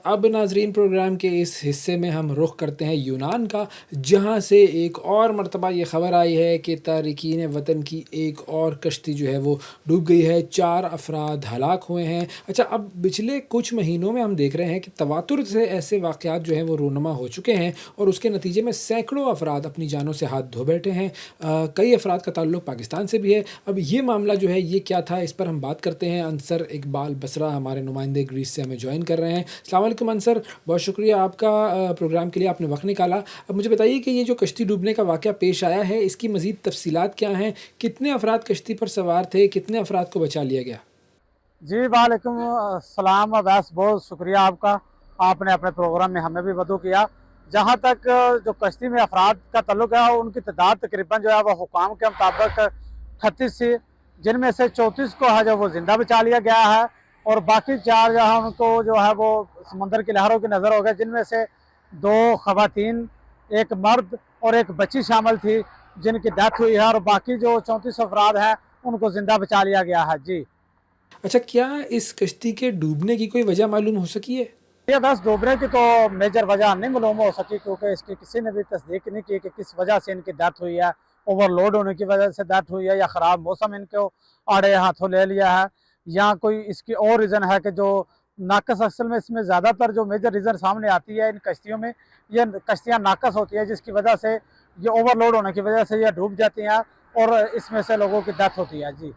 अब नाज़रीन प्रोग्राम के इस हिस्से में हम रुख करते हैं यूनान का, जहाँ से एक और मरतबा ये ख़बर आई है कि तारिकीन वतन की एक और कश्ती जो है वो डूब गई है, 4 अफ़राद हलाक हुए हैं। अच्छा, अब पिछले कुछ महीनों में हम देख रहे हैं कि तवातुर से ऐसे वाक़यात जो हैं वो रूनुमा हो चुके हैं और उसके नतीजे में सैकड़ों अफ़राद अपनी जानों से हाथ धो बैठे हैं। कई अफ़राद का ताल्लुक पाकिस्तान से भी है। अब ये मामला जो है ये क्या था, इस पर हम बात करते हैं। अंसर इकबाल बसरा हमारे नुमाइंदे ग्रीस से हमें जॉइन कर रहे हैं। अस्सलाम वालेकुम अंसर, बहुत शुक्रिया आपका प्रोग्राम के लिए आपने वक्त निकाला। अब मुझे बताइए कि ये जो कश्ती डूबने का वाक़या पेश आया है, इसकी मज़ीद तफ़सीलात क्या हैं? कितने अफ़राद कश्ती पर सवार थे? कितने अफ़राद को बचा लिया गया? जी वालेकुम सलाम अवैस, बहुत शुक्रिया आपका। आपने अपने प्रोग्राम में हमें भी मदऊ किया। जहाँ तक जो कश्ती में अफराद का तल्लुक है, उनकी तादाद तकरीबन जो है वो हुकाम के मुताबिक 38 थी, जिनमें से 34 को है जो वो ज़िंदा बचा लिया गया है और बाकी 4 जो है उनको जो है वो समंदर की लहरों की नज़र हो गए, जिनमें से 2 ख़वातीन, 1 मर्द और 1 बच्ची शामिल थी जिनकी डेथ हुई है और बाकी जो 34 अफराद हैं उनको ज़िंदा बचा लिया गया है। जी, अच्छा, क्या इस कश्ती के डूबने की कोई वजह मालूम हो सकी है? ये बस डूबने की तो मेजर वजह नहीं मालूम हो सकी, क्योंकि इसकी किसी ने भी तस्दीक नहीं की कि किस वजह से इनकी डेथ हुई है। ओवरलोड होने की वजह से डेथ हुई है या ख़राब मौसम इनको आड़े हाथों ले लिया है, या कोई इसकी और रीज़न है कि जो नाकस, असल में इसमें ज़्यादातर जो मेजर रीज़न सामने आती है इन कश्तियों में, ये कश्तियाँ नाकस होती है, जिसकी वजह से ये ओवरलोड होने की वजह से ये डूब जाती हैं और इसमें से लोगों की डेथ होती है। जी,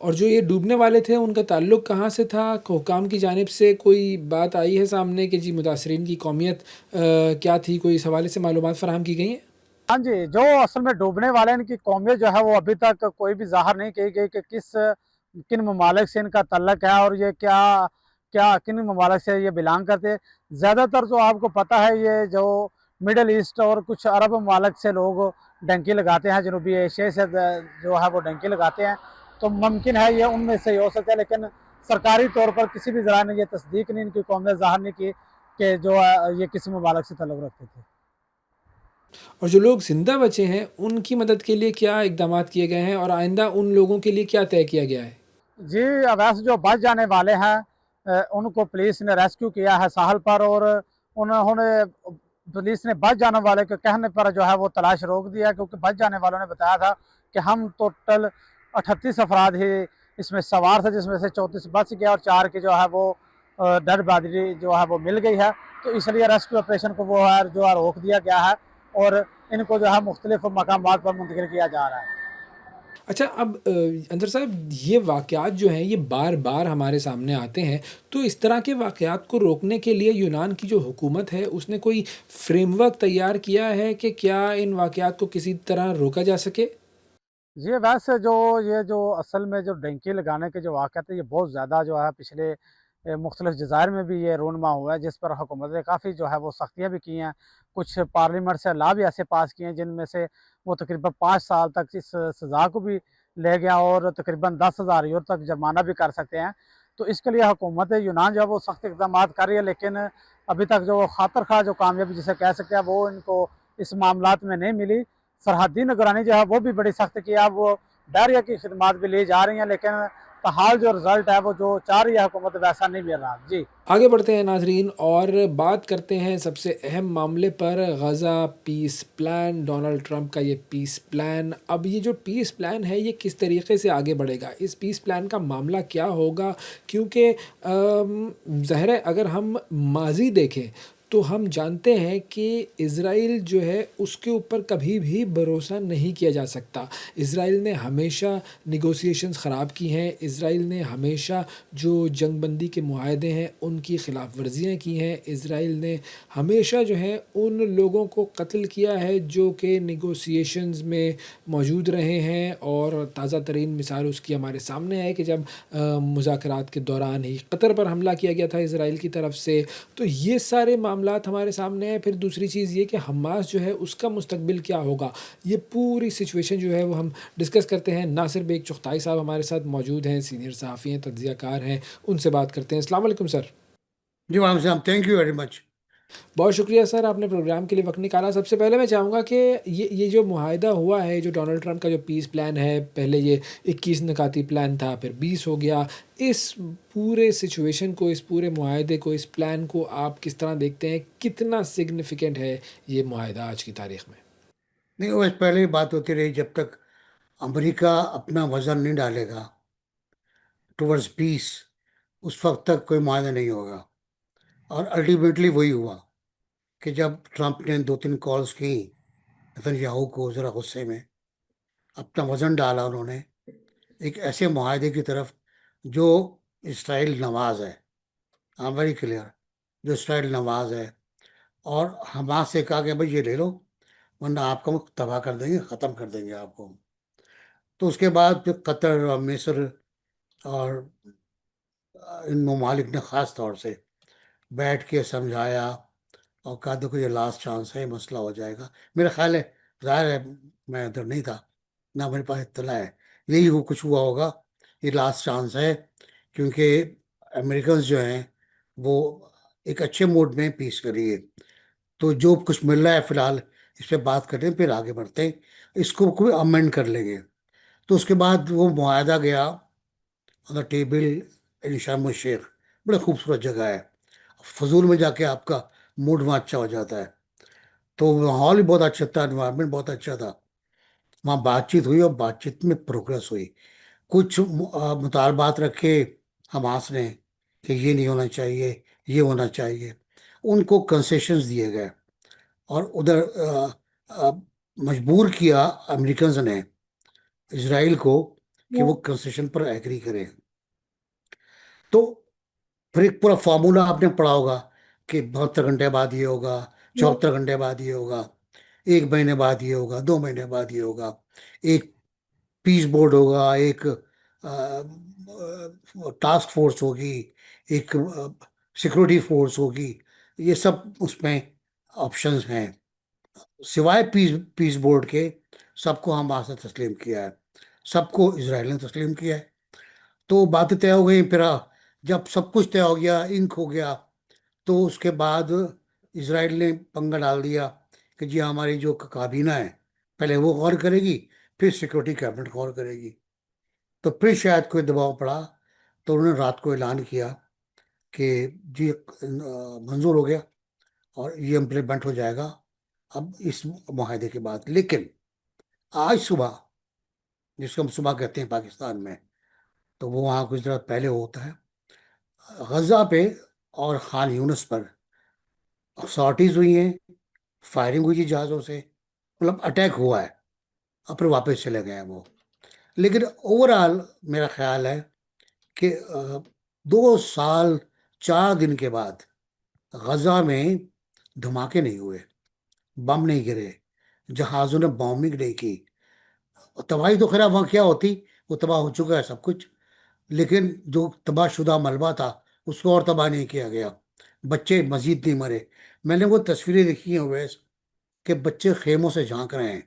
और जो ये डूबने वाले थे उनका ताल्लुक कहाँ से था? हुकाम की जानिब से कोई बात आई है सामने कि जी मुतासरीन की कौमियत क्या थी? कोई इस हवाले से मालूमात फ़राहम की गई हैं? हाँ जी, जो असल में डूबने वाले इनकी कौमियत जो है वो अभी तक कोई भी ज़ाहिर नहीं की गई कि किन ममालिक से इनका तल्लक है और ये क्या क्या किन ममालिक से ये बिलोंग करते हैं। ज़्यादातर जो आपको पता है, ये जो मिडल ईस्ट और कुछ अरब ममालिक से लोग डंकी लगाते हैं, जनूबी एशिया से जो है वो डंकी लगाते हैं, तो मुमकिन है ये उनमें से ही हो सकता है, लेकिन सरकारी तौर पर किसी भी ज़राए ने ये तस्दीक नहीं, इनकी कौमियत ज़ाहिर नहीं की कि जो ये किसी ममालिक से तल्लुक़ रखते थे। और जो लोग ज़िंदा बचे हैं, उनकी मदद के लिए क्या इक़दामात किए गए हैं और आइंदा उन लोगों के लिए क्या तय किया गया है? जी, वैसे जो बच जाने वाले हैं उनको पुलिस ने रेस्क्यू किया है साहल पर, और उन्होंने पुलिस ने बच जाने वाले के कहने पर जो है वो तलाश रोक दिया, क्योंकि बच जाने वालों ने बताया था कि हम टोटल 38 अफराद ही इसमें सवार थे, जिसमें से 34 बच गया और 4 की जो है वो डेड बॉडी जो है वो मिल गई है। तो इसलिए रेस्क्यू ऑपरेशन को वो है जो है रोक दिया गया है और इनको जो है मुख्तलिफ मकामात पर मुंतकिल किया जा रहा है। अच्छा, अब अंसर साहब, ये वाक़यात जो हैं ये बार-बार हमारे सामने आते हैं, तो इस तरह के वाक़यात को रोकने के लिए यूनान की जो हुकूमत है उसने कोई फ्रेमवर्क तैयार किया है कि क्या इन वाक़यात को किसी तरह रोका जा सके? जी, वैसे जो ये जो असल में जो डंकी लगाने के जो वाक़यात है, ये बहुत ज़्यादा जो है पिछले मुख्तलिफ़ जज़ायर में भी ये रूनमा हुआ है, जिस पर हुकूमत ने काफ़ी जो है वो सख्तियाँ भी की हैं। कुछ पार्लियामेंट से लॉ भी ऐसे पास किए हैं जिनमें से वो तकरीबन 5 साल तक इस सज़ा को भी ले गया और तकरीबन 10,000 यूरो तक जुर्माना भी कर सकते हैं। तो इसके लिए हुकूमत यूनान जो है वो सख्त इक़दामात कर रही है, लेकिन अभी तक जो खातिर ख़्वाह जो कामयाबी जिसे कह सकते हैं, वो इनको इस मामलात में नहीं मिली। सरहदी निगरानी जो है वो भी बड़ी सख्त की है, अब वो बैरियर की खिदमात भी ली जा रही हैं, लेकिन हाल जो रिज़ल्ट है वो जो चाह रही है हुकूमत, वैसा नहीं मिल रहा। जी। आगे बढ़ते हैं नाज़रीन और बात करते हैं सबसे अहम मामले पर, गज़ा पीस प्लान। डोनाल्ड ट्रंप का ये पीस प्लान, अब ये जो पीस प्लान है ये किस तरीके से आगे बढ़ेगा? इस पीस प्लान का मामला क्या होगा? क्योंकि ज़ाहिर है अगर हम माज़ी देखें तो हम जानते हैं कि इज़राइल जो है उसके ऊपर कभी भी भरोसा नहीं किया जा सकता। इज़राइल ने हमेशा नेगोशिएशंस ख़राब की हैं, इज़राइल ने हमेशा जो जंगबंदी के मुआहदे हैं उनकी ख़िलाफ़ वर्जियाँ की हैं, इज़राइल ने हमेशा जो है उन लोगों को कत्ल किया है जो कि नेगोशिएशंस में मौजूद रहे हैं। और ताज़ा तरीन मिसाल उसकी हमारे सामने है कि जब मुज़ाकरात के दौरान ही कतर पर हमला किया गया था इज़राइल की तरफ से। तो ये सारे मामलात हमारे सामने हैं। फिर दूसरी चीज़ ये कि हमास जो है उसका मुस्तकबिल क्या होगा? ये पूरी सिचुएशन जो है वो हम डिस्कस करते हैं। नासिर बेग चुग़ताई साहब हमारे साथ मौजूद हैं, सीनियर सहाफ़ी हैं, तज्ज़ियाकार हैं, उनसे बात करते हैं। अस्सलाम वालेकुम सर। जी वालेकुम सलाम, थैंक यू वेरी मच। بہت شکریہ سر، آپ نے پروگرام کے لیے وقت نکالا۔ سب سے پہلے میں چاہوں گا کہ یہ جو معاہدہ ہوا ہے، جو ڈونلڈ ٹرمپ کا جو پیس پلان ہے، پہلے یہ 21 نکاتی پلان تھا، پھر 20 ہو گیا۔ اس پورے سچویشن کو، اس پورے معاہدے کو، اس پلان کو آپ کس طرح دیکھتے ہیں؟ کتنا سگنیفیکنٹ ہے یہ معاہدہ آج کی تاریخ میں؟ نہیں، وہ پہلے ہی بات ہوتی رہی، جب تک امریکہ اپنا وزن نہیں ڈالے گا ٹورڈز پیس، اس وقت تک کوئی معاہدہ نہیں ہوگا۔ اور الٹیمیٹلی وہی ہوا کہ جب ٹرمپ نے 2 3 کالز کی نتن یاہو کو ذرا غصے میں، اپنا وزن ڈالا انہوں نے ایک ایسے معاہدے کی طرف جو اسرائیل نواز ہے، ویری کلیئر، جو اسرائیل نواز ہے، اور حماس سے کہا کہ بھائی یہ لے لو، ورنہ آپ کو ہم تباہ کر دیں گے، ختم کر دیں گے آپ کو۔ تو اس کے بعد پھر قطر اور مصر اور ان ممالک نے خاص طور سے بیٹھ کے سمجھایا اور کہا دیکھو یہ لاسٹ چانس ہے، یہ مسئلہ ہو جائے گا۔ میرا خیال ہے، ظاہر ہے میں ادھر نہیں تھا، نہ میرے پاس اطلاع ہے، یہی کچھ ہوا ہوگا، یہ لاسٹ چانس ہے، کیونکہ امریکنز جو ہیں وہ ایک اچھے موڈ میں پیس کے لیے، تو جو کچھ مل رہا ہے فی الحال اس پہ بات کریں، پھر آگے بڑھتے ہیں، اس کو کوئی امینڈ کر لیں گے۔ تو اس کے بعد وہ معاہدہ گیا آن دا ٹیبل ان شرم الشیخ، بڑے خوبصورت جگہ ہے، فضول میں جا کے آپ کا موڈ وہاں اچھا ہو جاتا ہے۔ تو ماحول بھی بہت اچھا تھا، انوائرمنٹ بہت اچھا تھا، وہاں بات چیت ہوئی اور بات چیت میں پروگرس ہوئی۔ کچھ مطالبات رکھے حماس نے کہ یہ نہیں ہونا چاہیے، یہ ہونا چاہیے، ان کو کنسیشنز دیے گئے، اور ادھر آ، مجبور کیا امریکنز نے اسرائیل کو کہ وہ کنسیشن پر ایگری کرے۔ تو پھر ایک پورا فارمولا آپ نے پڑھا ہوگا کہ 72 گھنٹے بعد یہ ہوگا، 74 گھنٹے بعد یہ ہوگا، 1 مہینے بعد یہ ہوگا، 2 مہینے بعد یہ ہوگا، ایک پیس بورڈ ہوگا، ایک ٹاسک فورس ہوگی، ایک سیکورٹی فورس ہوگی، یہ سب اس میں آپشنز ہیں۔ سوائے پیس بورڈ کے سب کو حماس نے تسلیم کیا ہے، سب کو اسرائیل نے تسلیم کیا ہے۔ تو باتیں طے ہو گئی، پھر جب سب کچھ طے ہو گیا، انک ہو گیا، تو اس کے بعد اسرائیل نے پنگا ڈال دیا کہ جی ہماری جو کابینہ ہے پہلے وہ غور کرے گی، پھر سیکورٹی کیبنٹ غور کرے گی۔ تو پھر شاید کوئی دباؤ پڑا، تو انہوں نے رات کو اعلان کیا کہ جی منظور ہو گیا اور یہ امپلیمنٹ ہو جائے گا اب اس معاہدے کے بعد۔ لیکن آج صبح، جس کو ہم صبح کہتے ہیں پاکستان میں، تو وہ وہاں کچھ دیر پہلے ہوتا ہے، غزہ پہ اور خان یونس پر سارٹیز ہوئی ہیں، فائرنگ ہوئی ہے جہازوں سے، مطلب اٹیک ہوا ہے، اور پھر واپس چلے گئے ہیں وہ۔ لیکن اوور آل میرا خیال ہے کہ 2 سال 4 دن کے بعد غزہ میں دھماکے نہیں ہوئے، بم نہیں گرے، جہازوں نے بامبنگ نہیں کی۔ تباہی تو خیر وہاں کیا ہوتی، وہ تباہ ہو چکا ہے سب کچھ، لیکن جو تباہ شدہ ملبہ تھا اس کو اور تباہ نہیں کیا گیا، بچے مزید نہیں مرے۔ میں نے وہ تصویریں دیکھی ہیں ویس کہ بچے خیموں سے جھانک رہے ہیں